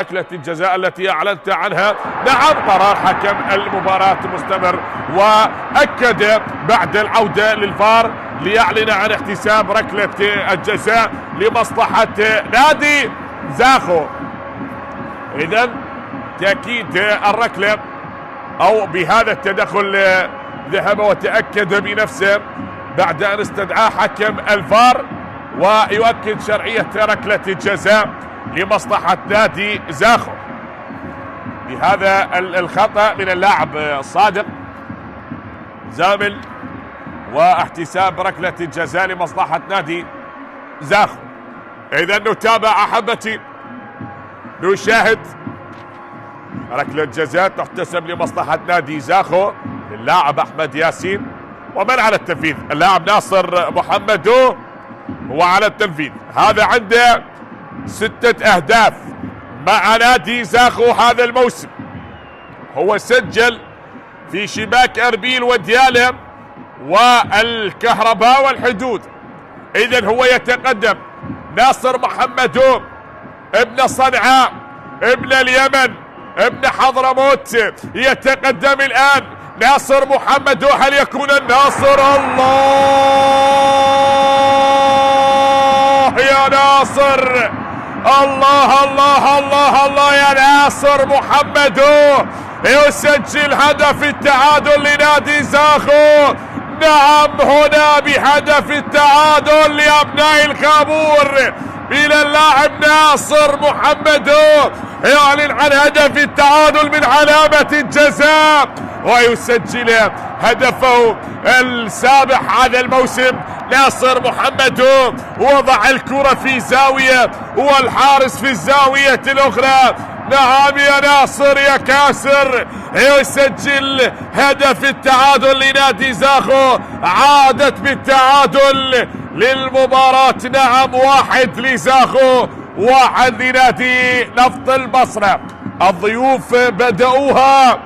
ركلة الجزاء التي أعلنت عنها. نعم، قرار حكم المباراة مستمر، وأكد بعد العودة للفار ليعلن عن احتساب ركلة الجزاء لمصلحة نادي زاخو. إذن تأكيد الركلة أو بهذا التدخل ذهب وتأكد بنفسه بعد أن استدعى حكم الفار ويؤكد شرعية ركلة الجزاء لمصلحة نادي زاخو. بهذا الخطأ من اللاعب صادق زامل واحتساب ركلة الجزاء لمصلحة نادي زاخو. إذا نتابع أحبتي، نشاهد ركلة جزاء تحتسب لمصلحة نادي زاخو للاعب أحمد ياسين، ومن على التنفيذ؟ اللاعب ناصر محمدو هو على التنفيذ. هذا عنده 6 أهداف مع نادي زاخو هذا الموسم. هو سجل في شباك أربيل وديالة والكهرباء والحدود. إذن هو يتقدم. ناصر محمدو ابن صنعاء ابن اليمن ابن حضرموت يتقدم الآن. ناصر محمدو، هل يكون الناصر؟ الله يا ناصر، الله الله الله الله يا ناصر محمدو يسجل هدف التعادل لنادي زاخو. نعم، هنا بهدف التعادل لأبناء الكابور إلى اللاعب ناصر محمدو يعلن عن هدف التعادل من علامة الجزاء ويسجل هدفه السابع هذا الموسم. ناصر محمدو وضع الكرة في زاوية والحارس في الزاوية الأخرى. نعم يا ناصر يا كاسر، يسجل هدف التعادل لنادي زاخو. عادت بالتعادل للمباراة. نعم، 1 لزاخو 1 لنادي نفط البصرة. الضيوف بدأوها